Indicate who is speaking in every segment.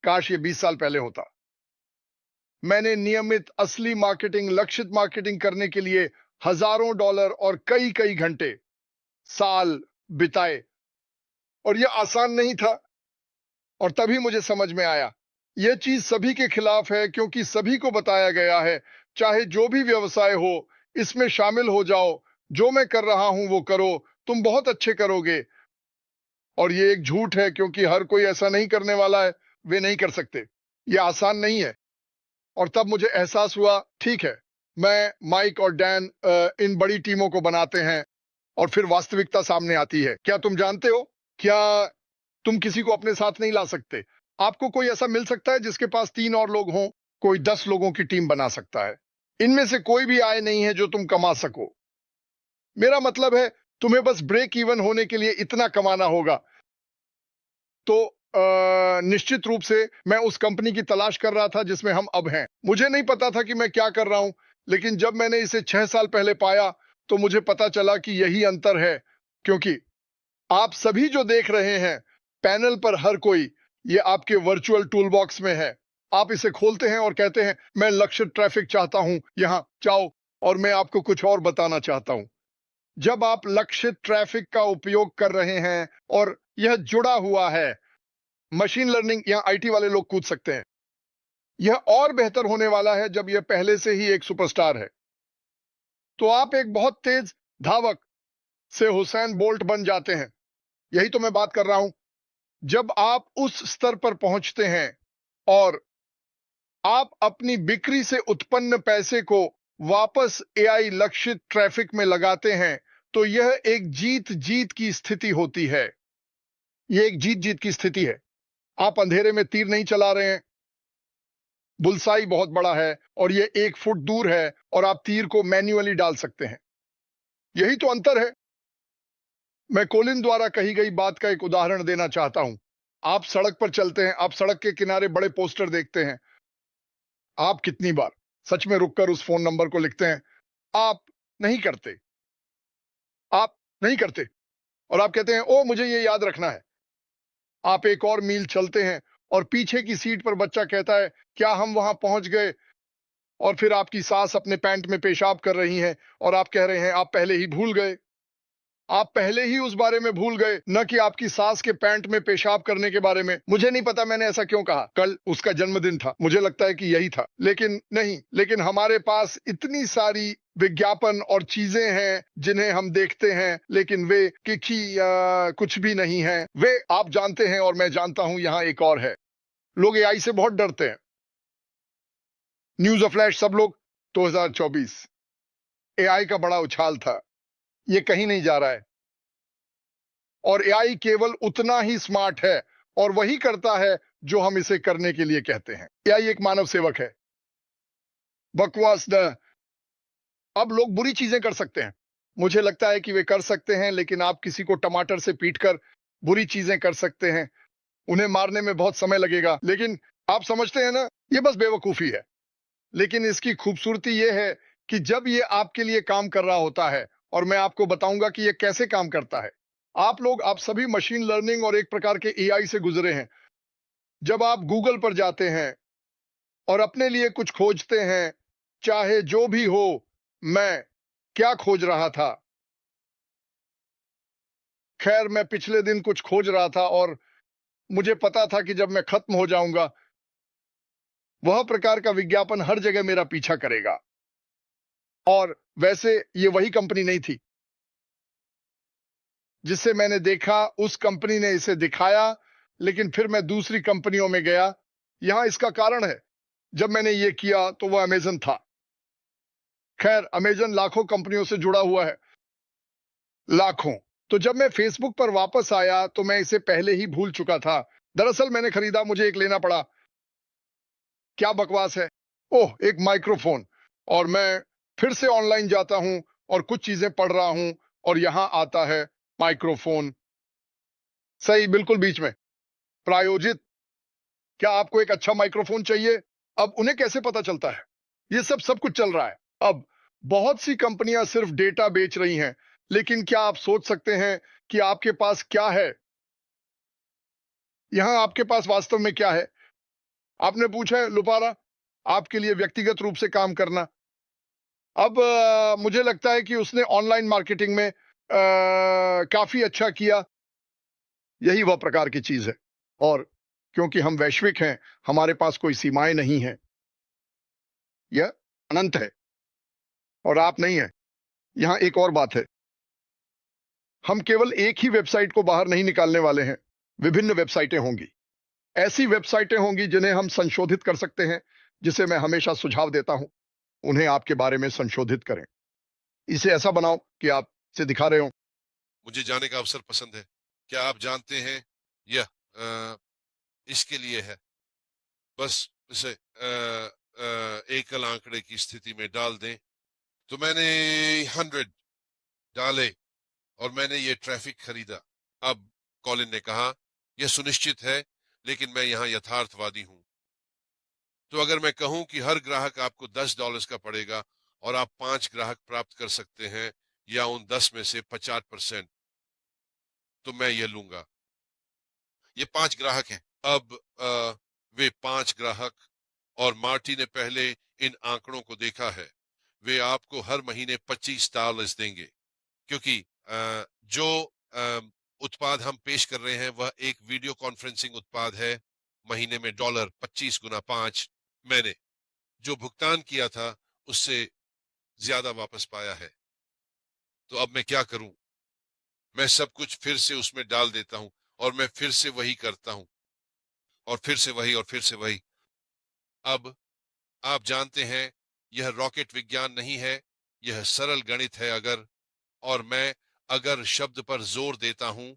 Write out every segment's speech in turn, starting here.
Speaker 1: काश ये 20 साल पहले होता। मैंने नियमित असली मार्केटिंग, लक्षित मार्केटिंग करने के लिए हजारों डॉलर और कई कई घंटे, साल बिताए, और यह आसान नहीं था। और तभी मुझे समझ में आया, यह चीज सभी के खिलाफ है, क्योंकि सभी को बताया गया है, चाहे जो भी व्यवसाय हो, इसमें शामिल हो जाओ, जो मैं कर रहा हूं वो करो, तुम बहुत अच्छे करोगे। और ये एक झूठ है, क्योंकि हर कोई ऐसा नहीं करने वाला है, वे नहीं कर सकते, ये आसान नहीं है। और तब मुझे एहसास हुआ, ठीक है, मैं, माइक और डैन इन बड़ी टीमों को बनाते हैं, और फिर वास्तविकता सामने आती है। क्या तुम जानते हो, क्या तुम किसी को अपने साथ नहीं ला सकते? आपको कोई ऐसा मिल सकता है जिसके पास 3 और लोग हों? कोई 10 लोगों की टीम बना सकता है। इनमें से कोई भी आय नहीं है जो तुम कमा सको। मेरा मतलब है, तुम्हें बस ब्रेक इवन होने के लिए इतना कमाना होगा। तो निश्चित रूप से मैं उस कंपनी की तलाश कर रहा था जिसमें हम अब हैं। मुझे नहीं पता था कि मैं क्या कर रहा हूं, लेकिन जब मैंने इसे 6 साल पहले पाया, तो मुझे पता चला कि यही अंतर है। क्योंकि आप सभी जो देख रहे हैं, पैनल पर हर कोई, ये आपके वर्चुअल टूल बॉक्स में है। आप इसे खोलते हैं और कहते हैं, मैं लक्षित ट्रैफिक चाहता हूं, यहां जाओ, और मैं आपको कुछ और बताना चाहता हूं। जब आप लक्षित ट्रैफिक का उपयोग कर रहे हैं और यह जुड़ा हुआ है, मशीन लर्निंग, यहां आईटी वाले लोग कूद सकते हैं। यह और बेहतर होने वाला है जब यह पहले से ही एक सुपरस्टार है। तो आप एक बहुत तेज धावक से हुसैन बोल्ट बन जाते हैं। यही तो मैं बात कर रहा हूं। जब आप उस स्तर पर पहुंचते हैं और आप अपनी बिक्री से उत्पन्न पैसे को वापस एआई लक्षित ट्रैफिक में लगाते हैं, तो यह एक जीत जीत की स्थिति होती है। यह एक जीत जीत की स्थिति है। आप अंधेरे में तीर नहीं चला रहे हैं, बुलसाई बहुत बड़ा है और यह 1 फुट दूर है, और आप तीर को मैन्युअली डाल सकते हैं। यही तो अंतर है। मैं कोलिन द्वारा कही गई बात का एक उदाहरण देना चाहता हूं। आप सड़क पर चलते हैं, आप सड़क के किनारे बड़े पोस्टर देखते हैं। आप कितनी बार सच में रुककर उस फोन नंबर को लिखते हैं? आप नहीं करते। आप नहीं करते। और आप कहते हैं, ओ मुझे ये याद रखना है। आप एक और मील चलते हैं और पीछे की सीट पर बच्चा कहता है, क्या हम वहां पहुंच गए? और फिर आपकी सास अपने पैंट में पेशाब कर रही हैं और आप कह रहे हैं, आप पहले ही भूल गए। आप पहले ही उस बारे में भूल गए, न कि आपकी सास के पैंट में पेशाब करने के बारे में। मुझे नहीं पता मैंने ऐसा क्यों कहा। कल उसका जन्मदिन था, मुझे लगता है कि यही था, लेकिन नहीं। लेकिन हमारे पास इतनी सारी विज्ञापन और चीजें हैं जिन्हें हम देखते हैं, लेकिन वे कुछ भी नहीं है। वे आप जानते हैं और मैं जानता हूं, यहां एक और है। लोग एआई से बहुत डरते हैं। न्यूज ऑफ फ्लैश सब लोग। 2024 एआई का बड़ा उछाल था। ये कहीं नहीं जा रहा है। और एआई केवल उतना ही स्मार्ट है और वही करता है जो हम इसे करने के लिए कहते हैं। एआई एक मानव सेवक है। बकवास द। अब लोग बुरी चीजें कर सकते हैं। मुझे लगता है कि वे कर सकते हैं, लेकिन आप किसी को टमाटर से पीटकर बुरी चीजें कर सकते हैं। उन्हें मारने में बहुत समय लगेगा, लेकिन आप समझते हैं ना, ये बस बेवकूफी है। लेकिन इसकी खूबसूरती यह है कि जब ये आपके लिए काम कर रहा होता है, और मैं आपको बताऊंगा कि ये कैसे काम करता है। आप सभी मशीन लर्निंग और एक प्रकार के एआई से गुजरे हैं। जब आप गूगल पर जाते हैं और अपने लिए कुछ खोजते हैं, चाहे जो भी हो, मैं क्या खोज रहा था? खैर, मैं पिछले दिन कुछ खोज रहा था और मुझे पता था कि जब मैं खत्म हो जाऊंगा, वह प्रकार का विज्ञापन हर जगह मेरा पीछा करेगा। और वैसे ये वही कंपनी नहीं थी जिससे मैंने देखा। उस कंपनी ने इसे दिखाया, लेकिन फिर मैं दूसरी कंपनियों में गया। यहां इसका कारण है, जब मैंने ये किया तो वह अमेजन था। खैर, अमेजन लाखों कंपनियों से जुड़ा हुआ है, लाखों। तो जब मैं फेसबुक पर वापस आया तो मैं इसे पहले ही भूल चुका था। दरअसल मैंने खरीदा, मुझे एक लेना पड़ा। क्या बकवास है। ओह, एक माइक्रोफोन। और मैं फिर से ऑनलाइन जाता हूं और कुछ चीजें पढ़ रहा हूं, और यहां आता है माइक्रोफोन। सही, बिल्कुल बीच में। प्रायोजित। क्या आपको एक अच्छा माइक्रोफोन चाहिए? अब उन्हें कैसे पता चलता है? ये सब कुछ चल रहा है। अब बहुत सी कंपनियां सिर्फ डेटा बेच रही हैं, लेकिन क्या आप सोच सकते हैं कि आपके पास क्या है? यहां आपके पास वास्तव में क्या है? आपने पूछा है लुपारा आपके लिए व्यक्तिगत रूप से काम करना। अब मुझे लगता है कि उसने ऑनलाइन मार्केटिंग में काफी अच्छा किया। यही वह प्रकार की चीज है। और क्योंकि हम वैश्विक हैं, हमारे पास कोई सीमाएं नहीं हैं, यह अनंत है और आप नहीं है। यहां एक और बात है, हम केवल एक ही वेबसाइट को बाहर नहीं निकालने वाले हैं। विभिन्न वेबसाइटें होंगी। ऐसी वेबसाइटें होंगी जिन्हें हम संशोधित कर सकते हैं, जिसे मैं हमेशा सुझाव देता हूं, उन्हें आपके बारे में संशोधित करें। इसे ऐसा बनाओ कि आप इसे दिखा रहे हो।
Speaker 2: मुझे जाने का अवसर पसंद है। क्या आप जानते हैं यह इसके लिए है? बस इसे एकल आंकड़े की स्थिति में डाल दें। तो मैंने 100 डाले और मैंने ये ट्रैफिक खरीदा। अब कॉलिन ने कहा, यह सुनिश्चित है, लेकिन मैं यहाँ यथार्थवादी हूँ। तो अगर मैं कहूं कि हर ग्राहक आपको $10 का पड़ेगा और आप 5 ग्राहक प्राप्त कर सकते हैं, या उन 10 में से 50%, तो मैं ये लूंगा। ये 5 ग्राहक हैं। अब वे 5 ग्राहक, और मार्टी ने पहले इन आंकड़ों को देखा है। वे आपको हर महीने $25 देंगे, क्योंकि जो उत्पाद हम पेश कर रहे हैं वह एक वीडियो कॉन्फ्रेंसिंग उत्पाद है। महीने में डॉलर 25 गुना 5। मैंने जो भुगतान किया था उससे ज्यादा वापस पाया है। तो अब मैं क्या करूं? मैं सब कुछ फिर से उसमें डाल देता हूं, और मैं फिर से वही करता हूं, और फिर से वही, और फिर से वही। अब आप जानते हैं, यह रॉकेट विज्ञान नहीं है, यह सरल गणित है। और मैं अगर शब्द पर जोर देता हूं,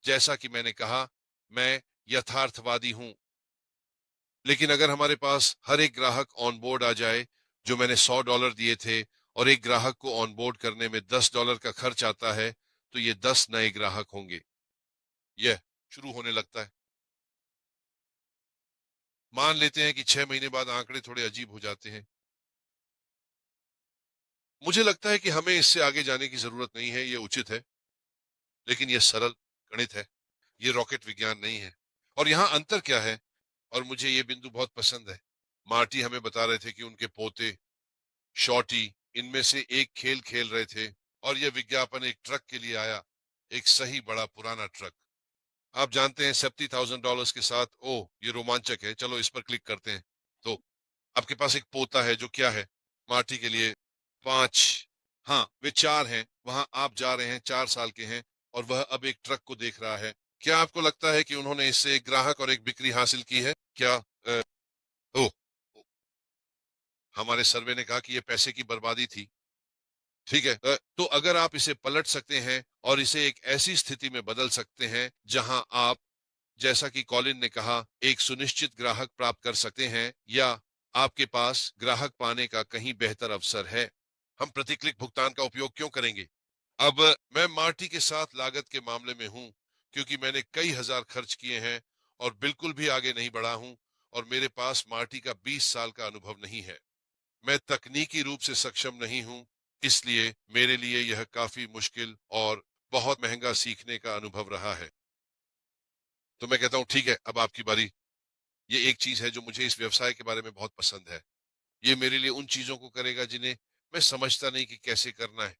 Speaker 2: जैसा कि मैंने कहा, मैं यथार्थवादी हूं। लेकिन अगर हमारे पास हर एक ग्राहक ऑन बोर्ड आ जाए, जो मैंने $100 दिए थे, और एक ग्राहक को ऑन बोर्ड करने में $10 का खर्च आता है, तो ये 10 नए ग्राहक होंगे। यह शुरू होने लगता है। मान लेते हैं कि 6 महीने बाद आंकड़े थोड़े अजीब हो जाते हैं। मुझे लगता है कि हमें इससे आगे जाने की जरूरत नहीं है, यह उचित है। लेकिन यह सरल गणित है, ये रॉकेट विज्ञान नहीं है। और यहाँ अंतर क्या है? और मुझे ये बिंदु बहुत पसंद है। मार्टी हमें बता रहे थे कि उनके पोते शॉर्टी इनमें से एक खेल खेल रहे थे, और यह विज्ञापन एक ट्रक के लिए आया, एक सही बड़ा पुराना ट्रक। आप जानते हैं, $70,000 के साथ। ओह, ये रोमांचक है, चलो इस पर क्लिक करते हैं। तो आपके पास एक पोता है, जो क्या है मार्टी के लिए? 5। हाँ, वे 4 हैं। वहां आप जा रहे हैं, 4 साल के हैं, और वह अब एक ट्रक को देख रहा है। क्या आपको लगता है कि उन्होंने इससे एक ग्राहक और एक बिक्री हासिल की है क्या? ओह, हमारे सर्वे ने कहा कि यह पैसे की बर्बादी थी। ठीक है। तो अगर आप इसे पलट सकते हैं और इसे एक ऐसी स्थिति में बदल सकते हैं जहां आप, जैसा कि कॉलिन ने कहा, एक सुनिश्चित ग्राहक प्राप्त कर सकते हैं, या आपके पास ग्राहक पाने का कहीं बेहतर अवसर है, हम प्रति क्लिक भुगतान का उपयोग क्यों करेंगे? अब मैं मार्टी के साथ लागत के मामले में हूं, क्योंकि मैंने कई हजार खर्च किए हैं और बिल्कुल भी आगे नहीं बढ़ा हूं, और मेरे पास मार्टी का 20 साल का अनुभव नहीं है। मैं तकनीकी रूप से सक्षम नहीं हूं, इसलिए मेरे लिए यह काफी मुश्किल और बहुत महंगा सीखने का अनुभव रहा है। तो मैं कहता हूं, ठीक है, अब आपकी बारी। ये एक चीज है जो मुझे इस व्यवसाय के बारे में बहुत पसंद है। ये मेरे लिए उन चीजों को करेगा जिन्हें मैं समझता नहीं कि कैसे करना है।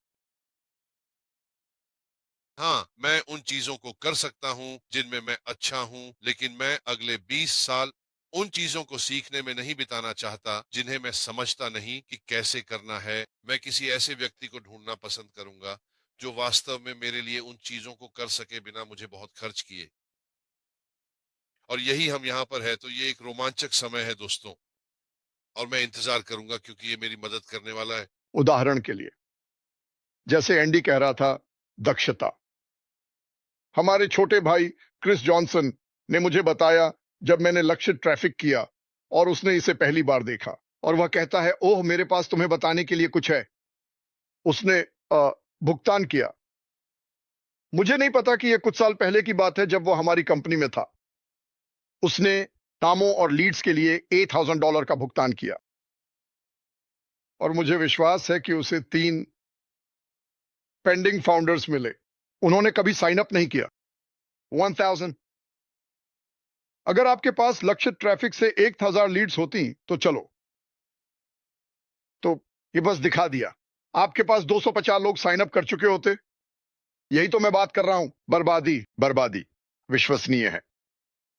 Speaker 2: हाँ, मैं उन चीजों को कर सकता हूँ जिनमें मैं अच्छा हूँ, लेकिन मैं अगले 20 साल उन चीजों को सीखने में नहीं बिताना चाहता जिन्हें मैं समझता नहीं कि कैसे करना है। मैं किसी ऐसे व्यक्ति को ढूंढना पसंद करूंगा जो वास्तव में मेरे लिए उन चीजों को कर सके बिना मुझे बहुत खर्च किए। और यही हम यहाँ पर है। तो ये एक रोमांचक समय है दोस्तों, और मैं इंतजार करूंगा, क्योंकि ये मेरी मदद करने वाला है।
Speaker 1: उदाहरण के लिए, जैसे एंडी कह रहा था, दक्षता। हमारे छोटे भाई क्रिस जॉनसन ने मुझे बताया, जब मैंने लक्षित ट्रैफिक किया और उसने इसे पहली बार देखा, और वह कहता है, ओह, मेरे पास तुम्हें बताने के लिए कुछ है। उसने भुगतान किया। मुझे नहीं पता कि यह कुछ साल पहले की बात है, जब वो हमारी कंपनी में था। उसने नामों और लीड्स के लिए $8,000 का भुगतान किया, और मुझे विश्वास है कि उसे 3 पेंडिंग फाउंडर्स मिले। उन्होंने कभी साइन अप नहीं किया। 1000। अगर आपके पास लक्षित ट्रैफिक से 1000 लीड्स होती तो चलो, तो ये बस दिखा दिया, आपके पास 250 लोग साइन अप कर चुके होते। यही तो मैं बात कर रहा हूं, बर्बादी बर्बादी। विश्वसनीय है।